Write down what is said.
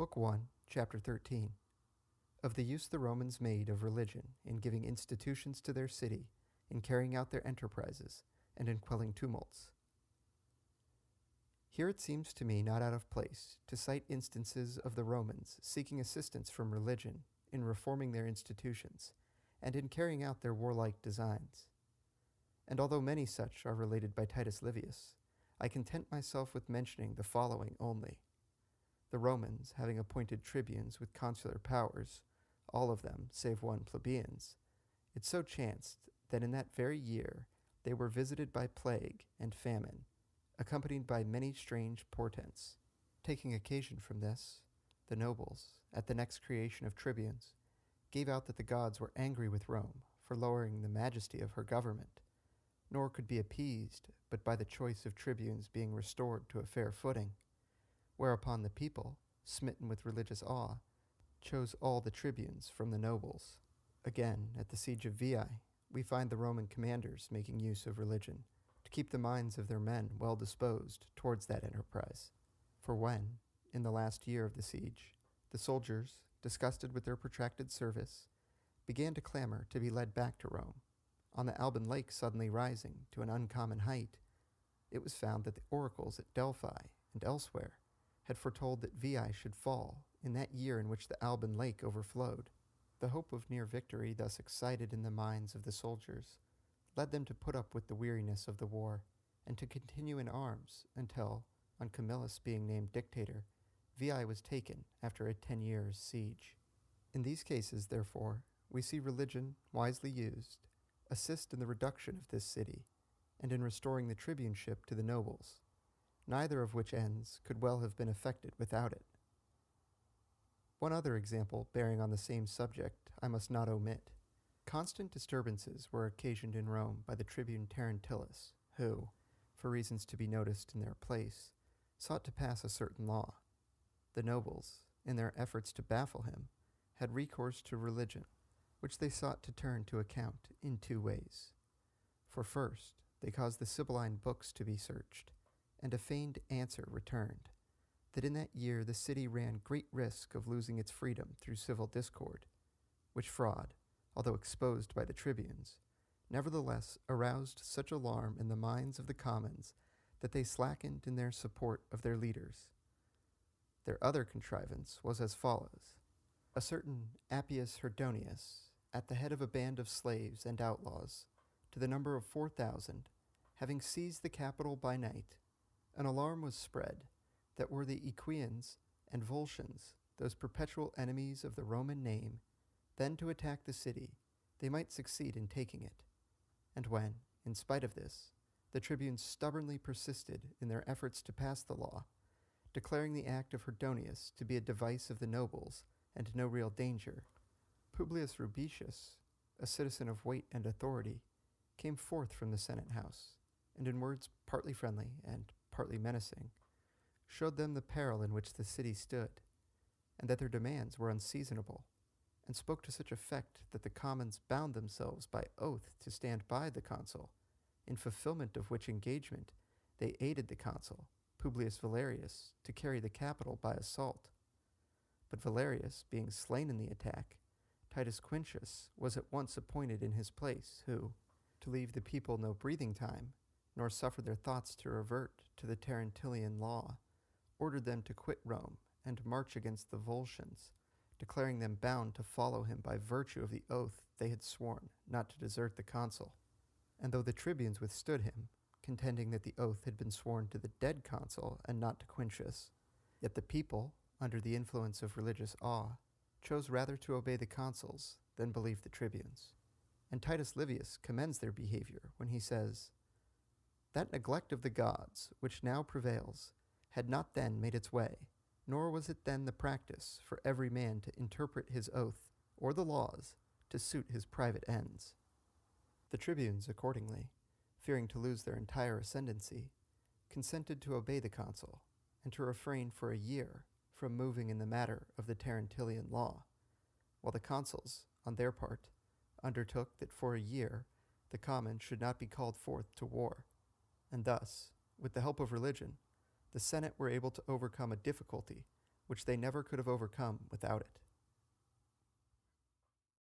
Book 1, Chapter 13. Of the use the Romans made of religion in giving institutions to their city, in carrying out their enterprises, and in quelling tumults. Here it seems to me not out of place to cite instances of the Romans seeking assistance from religion in reforming their institutions, and in carrying out their warlike designs. And although many such are related by Titus Livius, I content myself with mentioning the following only. The Romans, having appointed tribunes with consular powers, all of them, save one, plebeians, it so chanced that in that very year they were visited by plague and famine, accompanied by many strange portents. Taking occasion from this, the nobles, at the next creation of tribunes, gave out that the gods were angry with Rome for lowering the majesty of her government, nor could be appeased but by the choice of tribunes being restored to a fair footing. Whereupon the people, smitten with religious awe, chose all the tribunes from the nobles. Again, at the siege of Veii, we find the Roman commanders making use of religion to keep the minds of their men well disposed towards that enterprise. For when, in the last year of the siege, the soldiers, disgusted with their protracted service, began to clamor to be led back to Rome, on the Alban Lake suddenly rising to an uncommon height, it was found that the oracles at Delphi and elsewhere had foretold that Veii should fall in that year in which the Alban Lake overflowed. The hope of near victory thus excited in the minds of the soldiers led them to put up with the weariness of the war, and to continue in arms until, on Camillus being named dictator, Veii was taken after a 10 years' siege. In these cases, therefore, we see religion, wisely used, assist in the reduction of this city, and in restoring the tribuneship to the nobles, neither of which ends could well have been effected without it. One other example bearing on the same subject I must not omit. Constant disturbances were occasioned in Rome by the tribune Terentillus, who, for reasons to be noticed in their place, sought to pass a certain law. The nobles, in their efforts to baffle him, had recourse to religion, which they sought to turn to account in two ways. For first, they caused the Sibylline books to be searched, and a feigned answer returned, that in that year the city ran great risk of losing its freedom through civil discord, which fraud, although exposed by the tribunes, nevertheless aroused such alarm in the minds of the commons that they slackened in their support of their leaders. Their other contrivance was as follows. A certain Appius Herdonius, at the head of a band of slaves and outlaws, to the number of 4,000, having seized the capital by night, an alarm was spread that were the Equians and Volscians, those perpetual enemies of the Roman name, then to attack the city, they might succeed in taking it. And when, in spite of this, the tribunes stubbornly persisted in their efforts to pass the law, declaring the act of Herdonius to be a device of the nobles and no real danger, Publius Rubetius, a citizen of weight and authority, came forth from the Senate house, and in words partly friendly and partly menacing, showed them the peril in which the city stood, and that their demands were unseasonable, and spoke to such effect that the commons bound themselves by oath to stand by the consul, in fulfillment of which engagement they aided the consul, Publius Valerius, to carry the capital by assault. But Valerius, being slain in the attack, Titus Quintius was at once appointed in his place, who, to leave the people no breathing time, nor suffer their thoughts to revert to the Terentilian law, ordered them to quit Rome and march against the Volscians, declaring them bound to follow him by virtue of the oath they had sworn not to desert the consul. And though the tribunes withstood him, contending that the oath had been sworn to the dead consul and not to Quintius, yet the people, under the influence of religious awe, chose rather to obey the consuls than believe the tribunes. And Titus Livius commends their behavior when he says, "That neglect of the gods which now prevails had not then made its way, nor was it then the practice for every man to interpret his oath or the laws to suit his private ends." The tribunes, accordingly, fearing to lose their entire ascendancy, consented to obey the consul, and to refrain for a year from moving in the matter of the Terentilian law, while the consuls, on their part, undertook that for a year the commons should not be called forth to war. And thus, with the help of religion, the Senate were able to overcome a difficulty which they never could have overcome without it.